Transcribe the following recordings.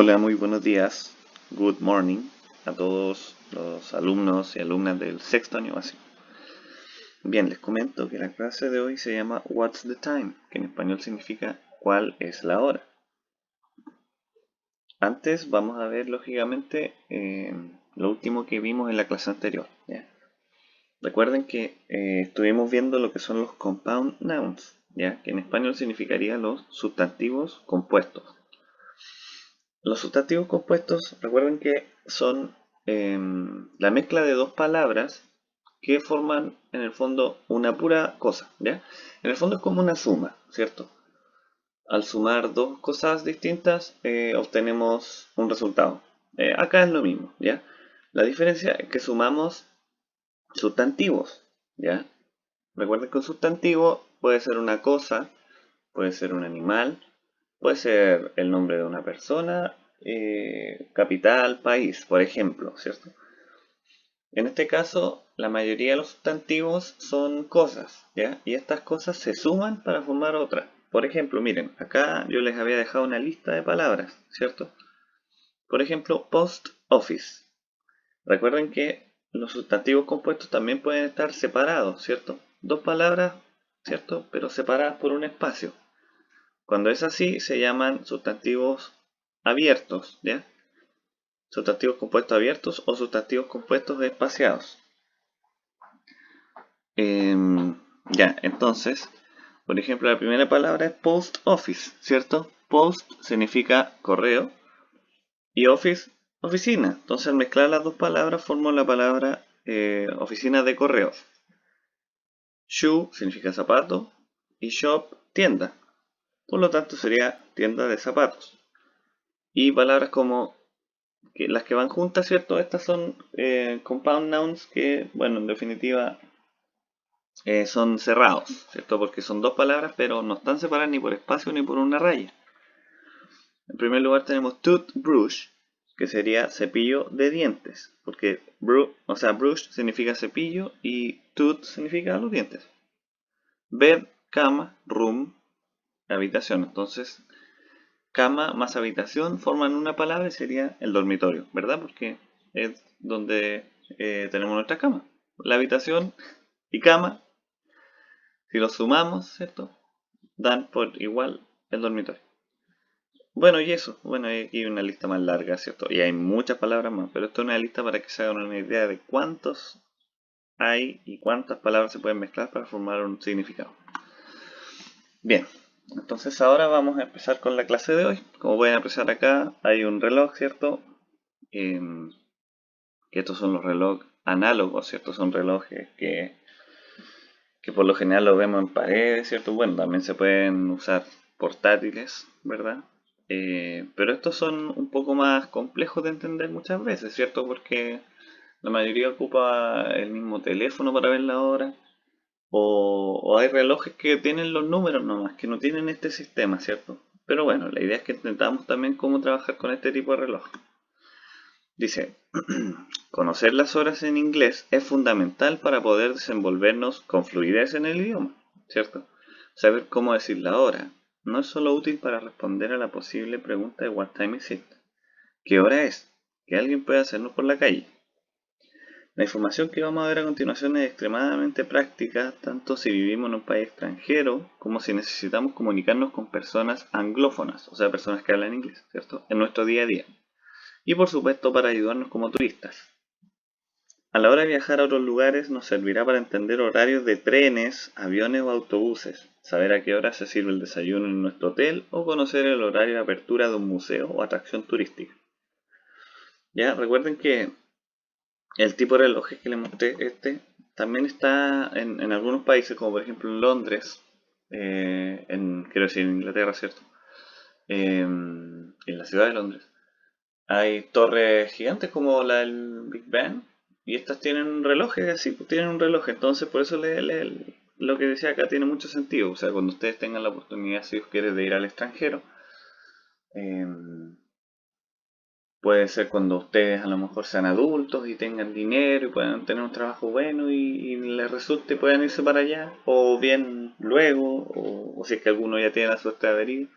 Hola, muy buenos días. Good morning a todos los alumnos y alumnas del sexto año básico. Bien, les comento que la clase de hoy se llama What's the time, que en español significa ¿cuál es la hora? Antes vamos a ver, lógicamente, lo último que vimos en la clase anterior. ¿Ya? Recuerden que estuvimos viendo lo que son los compound nouns, ¿ya? Que en español significaría los sustantivos compuestos. Los sustantivos compuestos, recuerden que son la mezcla de dos palabras que forman en el fondo una pura cosa, ¿ya? En el fondo es como una suma, ¿cierto? Al sumar dos cosas distintas obtenemos un resultado. Acá es lo mismo, ¿ya? La diferencia es que sumamos sustantivos, ¿ya? Recuerden que un sustantivo puede ser una cosa, puede ser un animal, puede ser el nombre de una persona, capital, país, por ejemplo, ¿cierto? En este caso, la mayoría de los sustantivos son cosas, ¿ya? Y estas cosas se suman para formar otras. Por ejemplo, miren, acá yo les había dejado una lista de palabras, ¿cierto? Por ejemplo, post office. Recuerden que los sustantivos compuestos también pueden estar separados, ¿cierto? Dos palabras, ¿cierto? Pero separadas por un espacio. Cuando es así, se llaman sustantivos abiertos, ¿ya? Sustantivos compuestos abiertos o sustantivos compuestos espaciados. Ya, entonces, por ejemplo, la primera palabra es post office, ¿cierto? Post significa correo y office, oficina. Entonces, al mezclar las dos palabras, formo la palabra oficina de correos. Shoe significa zapato y shop, tienda. Por lo tanto, sería tienda de zapatos. Y palabras como las que van juntas, ¿cierto? Estas son compound nouns que, bueno, en definitiva son cerrados, ¿cierto? Porque son dos palabras, pero no están separadas ni por espacio ni por una raya. En primer lugar tenemos toothbrush, que sería cepillo de dientes, porque brush significa cepillo y tooth significa los dientes. Bed, cama, room, habitación. Entonces, cama más habitación forman una palabra y sería el dormitorio, ¿verdad? Porque es donde tenemos nuestra cama. La habitación y cama, si los sumamos, ¿cierto? Dan por igual el dormitorio. Bueno, y eso. Bueno, hay aquí una lista más larga, ¿cierto? Y hay muchas palabras más, pero esto es una lista para que se hagan una idea de cuántos hay y cuántas palabras se pueden mezclar para formar un significado. Bien, entonces ahora vamos a empezar con la clase de hoy. Como pueden apreciar acá, hay un reloj, ¿cierto? Que estos son los relojes análogos, ¿cierto? Son relojes que por lo general los vemos en paredes, ¿cierto? Bueno, también se pueden usar portátiles, ¿verdad? Pero estos son un poco más complejos de entender muchas veces, ¿cierto? Porque la mayoría ocupa el mismo teléfono para ver la hora. O hay relojes que tienen los números nomás, que no tienen este sistema, ¿cierto? Pero bueno, la idea es que intentamos también cómo trabajar con este tipo de reloj. Dice, conocer las horas en inglés es fundamental para poder desenvolvernos con fluidez en el idioma, ¿cierto? Saber cómo decir la hora no es solo útil para responder a la posible pregunta de what time is it, ¿qué hora es? Que alguien puede hacernos por la calle. La información que vamos a ver a continuación es extremadamente práctica, tanto si vivimos en un país extranjero como si necesitamos comunicarnos con personas anglófonas, o sea, personas que hablan inglés, ¿cierto? En nuestro día a día. Y por supuesto para ayudarnos como turistas. A la hora de viajar a otros lugares nos servirá para entender horarios de trenes, aviones o autobuses, saber a qué hora se sirve el desayuno en nuestro hotel o conocer el horario de apertura de un museo o atracción turística. Ya, recuerden que el tipo de relojes que les mostré, también está en algunos países, como por ejemplo en Londres, quiero decir en Inglaterra, ¿cierto? En la ciudad de Londres. Hay torres gigantes como la del Big Ben, y estas tienen relojes así, pues tienen un reloj. Entonces, por eso lo que decía acá tiene mucho sentido. O sea, cuando ustedes tengan la oportunidad, si os quieren, de ir al extranjero, eh, puede ser cuando ustedes a lo mejor sean adultos y tengan dinero y puedan tener un trabajo bueno y les resulte puedan irse para allá, o bien luego, o si es que alguno ya tiene la suerte de haber ido.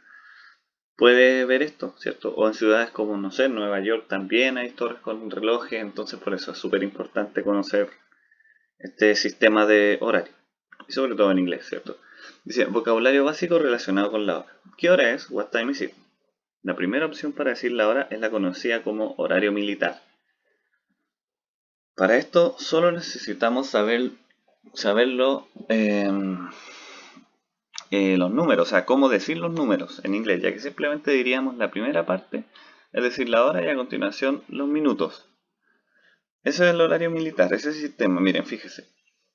puede ver esto, ¿cierto? O en ciudades como, no sé, Nueva York también hay torres con relojes, entonces por eso es súper importante conocer este sistema de horario. Y sobre todo en inglés, ¿cierto? Dice, vocabulario básico relacionado con la hora. ¿Qué hora es? What time is it? La primera opción para decir la hora es la conocida como horario militar. Para esto solo necesitamos saberlo los números, o sea, cómo decir los números en inglés, ya que simplemente diríamos la primera parte, es decir, la hora y a continuación los minutos. Ese es el horario militar, ese sistema, miren, fíjese.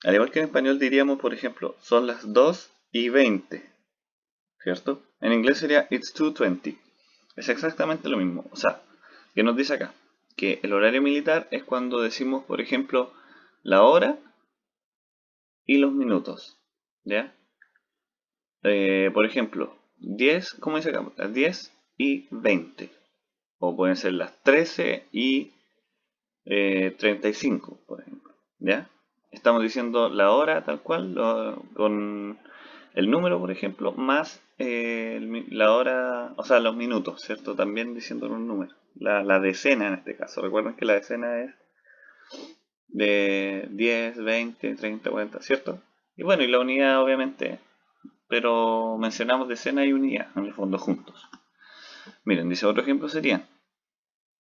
Al igual que en español diríamos, por ejemplo, son las 2:20, ¿cierto? En inglés sería it's 2:20. Es exactamente lo mismo. O sea, ¿qué nos dice acá? Que el horario militar es cuando decimos, por ejemplo, la hora y los minutos, ¿ya? Por ejemplo, 10, ¿cómo dice acá? Las 10:20. O pueden ser las 13:35, por ejemplo. ¿Ya? Estamos diciendo la hora tal cual, con el número, por ejemplo, más la hora, o sea, los minutos, ¿cierto? También diciendo un número. La decena en este caso. Recuerden que la decena es de 10, 20, 30, 40, ¿cierto? Y bueno, y la unidad obviamente, pero mencionamos decena y unidad en el fondo juntos. Miren, dice otro ejemplo serían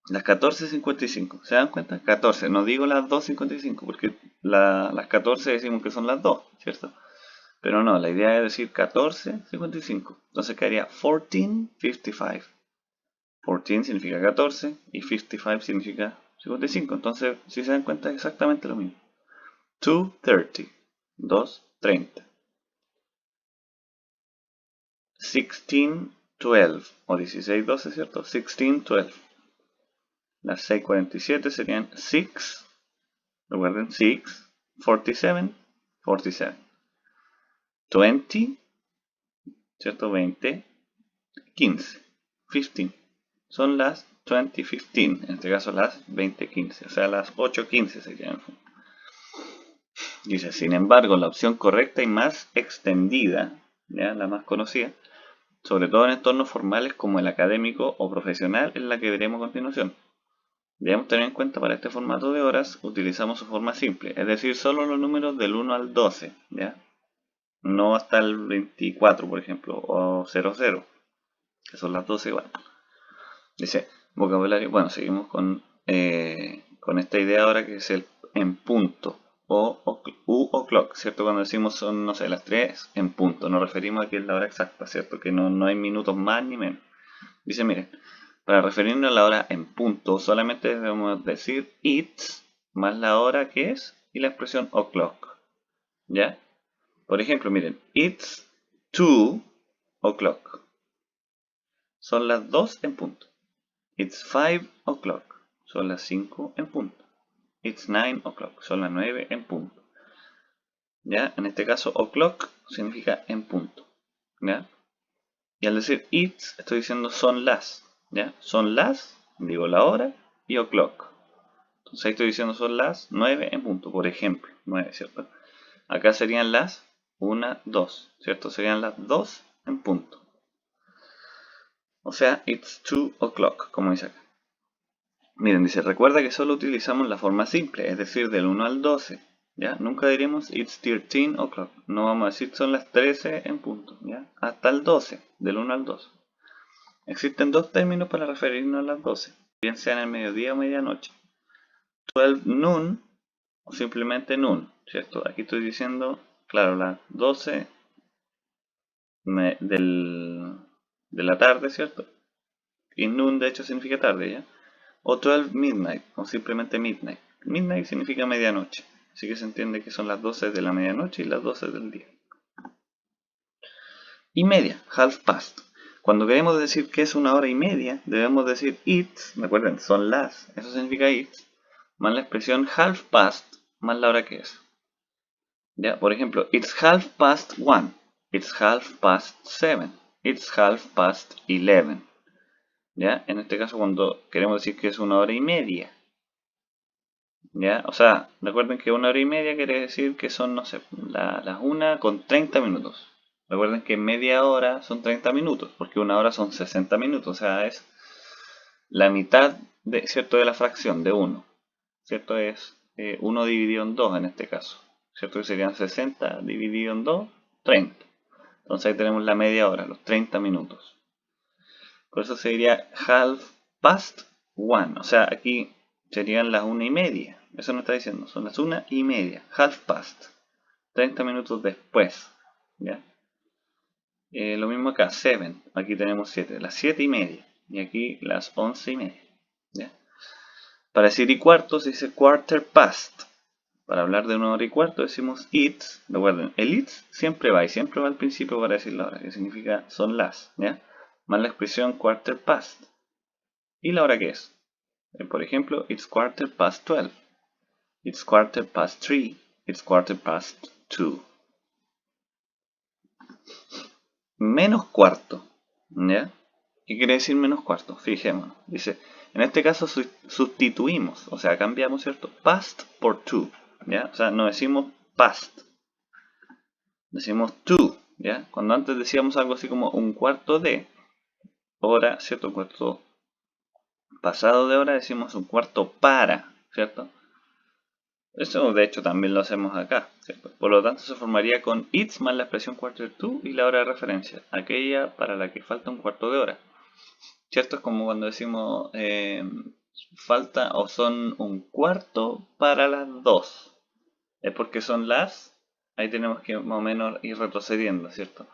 las 14:55. ¿Se dan cuenta? 14. No digo las 2:55 porque las 14 decimos que son las 2, ¿cierto? Pero no, la idea es decir 14:55. Entonces quedaría 14:55. 14 significa 14 y 55 significa 55. Entonces, si se dan cuenta, es exactamente lo mismo. 2:30. 2:30. 16:12 o 16:12, ¿cierto? 16:12. Las 6:47 serían 6. Recuerden, 6, 47, 47. 20, ¿cierto? 20, 15, 15. Son las 20:15, en este caso las 20:15, o sea, las 8:15 serían. Dice, sin embargo, la opción correcta y más extendida, ¿ya? La más conocida, sobre todo en entornos formales como el académico o profesional, es la que veremos a continuación. Debemos tener en cuenta para este formato de horas, utilizamos su forma simple, es decir, solo los números del 1 al 12, ¿ya? No hasta el 24, por ejemplo, o 00, que son las 12 igual. Dice, vocabulario, bueno, seguimos con esta idea ahora que es el en punto, o clock, ¿cierto? Cuando decimos son, no sé, las 3 en punto, nos referimos a que es la hora exacta, ¿cierto? Que no hay minutos más ni menos. Dice, miren, para referirnos a la hora en punto, solamente debemos decir it's más la hora que es y la expresión o'clock, ¿ya? Por ejemplo, miren, it's 2:00. Son las 2 en punto. It's 5:00. Son las 5 en punto. It's 9:00. Son las 9 en punto. ¿Ya? En este caso, o'clock significa en punto. ¿Ya? Y al decir it's, estoy diciendo son las. ¿Ya? Son las, digo la hora, y o'clock. Entonces ahí estoy diciendo son las 9 en punto, por ejemplo. 9, ¿cierto? Acá serían las 1, 2, ¿cierto? Serían las 2 en punto. O sea, it's 2:00, como dice acá. Miren, dice, recuerda que solo utilizamos la forma simple, es decir, del 1 al 12. ¿Ya? Nunca diremos it's 13:00. No vamos a decir son las 13 en punto. ¿Ya? Hasta el 12, del 1 al 12. Existen dos términos para referirnos a las 12, bien sea en el mediodía o medianoche. 12 noon o simplemente noon, ¿cierto? Aquí estoy diciendo, claro, las 12 de la tarde, ¿cierto? Y noon de hecho significa tarde, ¿ya? O 12 midnight, o simplemente midnight. Midnight significa medianoche, así que se entiende que son las 12 de la medianoche y las 12 del día. Y media, half past. Cuando queremos decir que es una hora y media, debemos decir it's, recuerden, son las, eso significa it's, más la expresión half past, más la hora que es. ¿Ya? Por ejemplo, it's 1:30, it's 7:30, it's 11:30. ¿Ya? En este caso cuando queremos decir que es una hora y media. ¿Ya? O sea, recuerden que una hora y media quiere decir que son, no sé, las 1:30. Recuerden que media hora son 30 minutos, porque una hora son 60 minutos, o sea, es la mitad de, ¿cierto? De la fracción de 1, ¿cierto? Es 1 dividido en 2 en este caso, ¿cierto? Que serían 60 dividido en 2, 30. Entonces ahí tenemos la media hora, los 30 minutos. Por eso se diría half past one. O sea, aquí serían las 1:30. Eso no está diciendo, son las 1:30. Half past. 30 minutos después. ¿Ya? Lo mismo acá, 7. Aquí tenemos 7. Las 7:30. Y aquí las 11:30. ¿Ya? Para decir y cuarto se dice quarter past. Para hablar de 1 hora y cuarto decimos it's. Recuerden, el it's siempre va y siempre va al principio para decir la hora, que significa son las. ¿Ya? Más la expresión quarter past. ¿Y la hora qué es? Por ejemplo, it's quarter past 12. It's quarter past 3. It's quarter past 2. Menos cuarto. ¿Ya? ¿Qué quiere decir menos cuarto? Fijémonos. Dice, en este caso sustituimos, o sea, cambiamos, ¿cierto? Past por to. ¿Ya? O sea, no decimos past. Decimos to. ¿Ya? Cuando antes decíamos algo así como un cuarto de hora, ¿cierto? Un cuarto pasado de hora, decimos un cuarto para, ¿cierto? Eso de hecho también lo hacemos acá, ¿cierto? Por lo tanto se formaría con it's más la expresión quarter to y la hora de referencia, aquella para la que falta un cuarto de hora. ¿Cierto? Es como cuando decimos falta o son un cuarto para las 2. Es porque son las, ahí tenemos que más o menos ir retrocediendo, ¿cierto?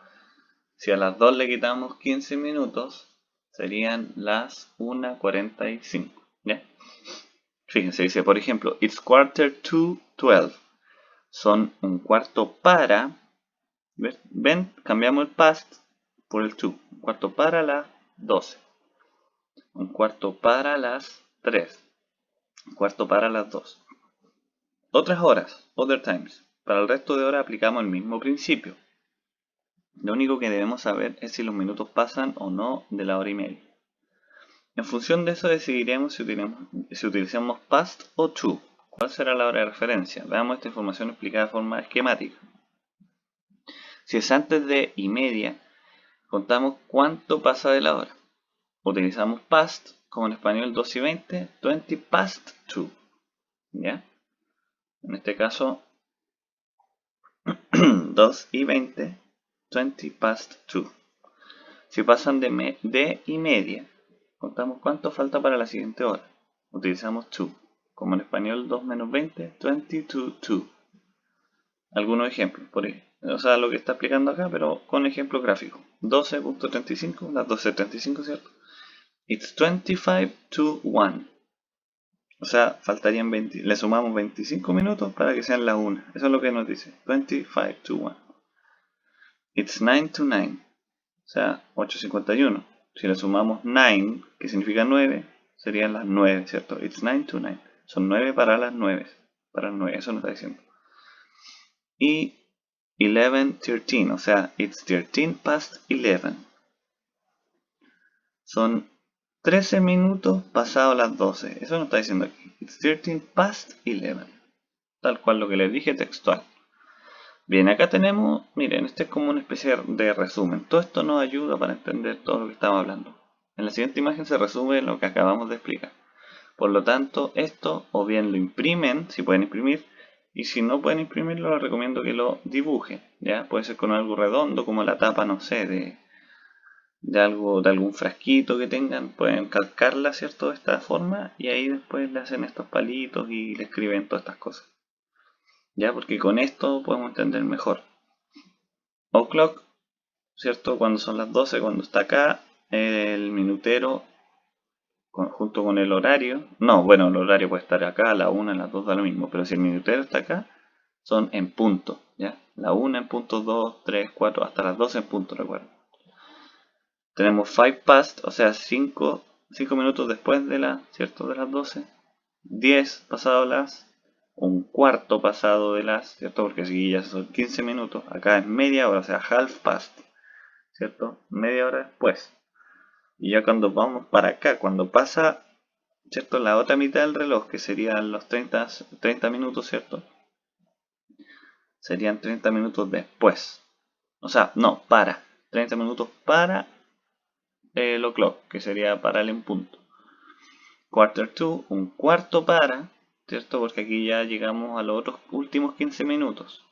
Si a las 2 le quitamos 15 minutos, serían las 1:45, ¿ya? Fíjense, dice, por ejemplo, it's quarter to 12. Son un cuarto para, ¿ven? Cambiamos el past por el to. Un cuarto para las 12. Un cuarto para las 3. Un cuarto para las 2. Otras horas, other times. Para el resto de horas aplicamos el mismo principio. Lo único que debemos saber es si los minutos pasan o no de la 1:30. En función de eso decidiremos si utilizamos past o to. ¿Cuál será la hora de referencia? Veamos esta información explicada de forma esquemática. Si es antes de y media, contamos cuánto pasa de la hora. Utilizamos past, como en español 2:20, 20 past 2. ¿Ya? En este caso, 2:20, 20 past 2. Si pasan de y media, contamos cuánto falta para la siguiente hora. Utilizamos to, como en español 2 menos 20, 20 to 2. Algunos ejemplos, por ahí. O sea, lo que está explicando acá, pero con ejemplo gráfico. 12:35, las 12:35, ¿cierto? It's 25 to 1. O sea, faltarían 20. Le sumamos 25 minutos para que sean la 1. Eso es lo que nos dice. 25 to 1. It's 9 to 9. O sea, 8:51. Si le sumamos 9, que significa 9, serían las 9, ¿cierto? It's 9 to 9. Son 9 para las 9. Para las 9, eso nos está diciendo. Y 11:13, o sea, it's 13 past 11. Son 13 minutos pasados las 12. Eso nos está diciendo aquí. It's 13 past 11. Tal cual lo que les dije textual. Bien, acá tenemos, miren, este es como una especie de resumen. Todo esto nos ayuda para entender todo lo que estamos hablando. En la siguiente imagen se resume lo que acabamos de explicar. Por lo tanto, esto o bien lo imprimen, si pueden imprimir, y si no pueden imprimirlo, les recomiendo que lo dibujen. ¿Ya? Puede ser con algo redondo, como la tapa, no sé, de algún frasquito que tengan. Pueden calcarla, ¿cierto? De esta forma, y ahí después le hacen estos palitos y le escriben todas estas cosas. ¿Ya? Porque con esto podemos entender mejor. O'clock, ¿cierto? Cuando son las 12, cuando está acá, el minutero junto con el horario. No, bueno, el horario puede estar acá, a la 1, a las 2 da lo mismo, pero si el minutero está acá, son en punto, ¿ya? La 1 en punto, 2, 3, 4, hasta las 12 en punto, recuerden. Tenemos 5 past, o sea, 5 minutos después de ¿cierto? De las 12. 10 pasado las, un cuarto pasado de las, ¿cierto? Porque si ya son 15 minutos, acá es media hora, o sea, half past, ¿cierto? Media hora después. Y ya cuando vamos para acá, cuando pasa, ¿cierto? La otra mitad del reloj, que serían los 30 minutos, ¿cierto? Serían 30 minutos después. O sea, no, para. 30 minutos para el o'clock, que sería para el en punto. Quarter to, un cuarto para, ¿cierto? Porque aquí ya llegamos a los otros últimos 15 minutos.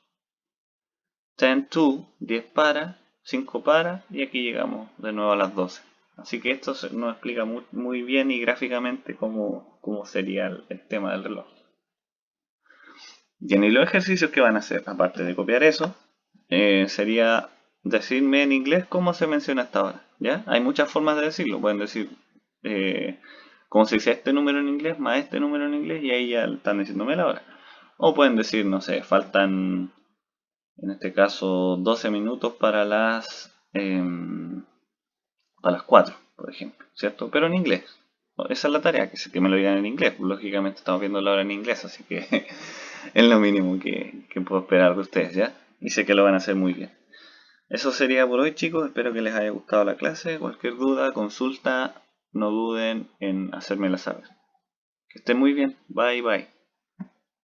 10 to, 10 para, 5 para, y aquí llegamos de nuevo a las 12. Así que esto nos explica muy bien y gráficamente cómo sería el tema del reloj. Bien, y los ejercicios que van a hacer, aparte de copiar eso, sería decirme en inglés cómo se menciona hasta ahora. ¿Ya? Hay muchas formas de decirlo. Pueden decir eh, cómo se dice este número en inglés más este número en inglés y ahí ya están diciéndome la hora. O pueden decir, no sé, faltan en este caso 12 minutos para las 4, por ejemplo, ¿cierto? Pero en inglés. Esa es la tarea, que me lo digan en inglés. Lógicamente estamos viendo la hora en inglés, así que es lo mínimo que puedo esperar de ustedes, ¿ya? Y sé que lo van a hacer muy bien. Eso sería por hoy, chicos. Espero que les haya gustado la clase. Cualquier duda, consulta, no duden en hacérmela saber. Que estén muy bien. Bye, bye.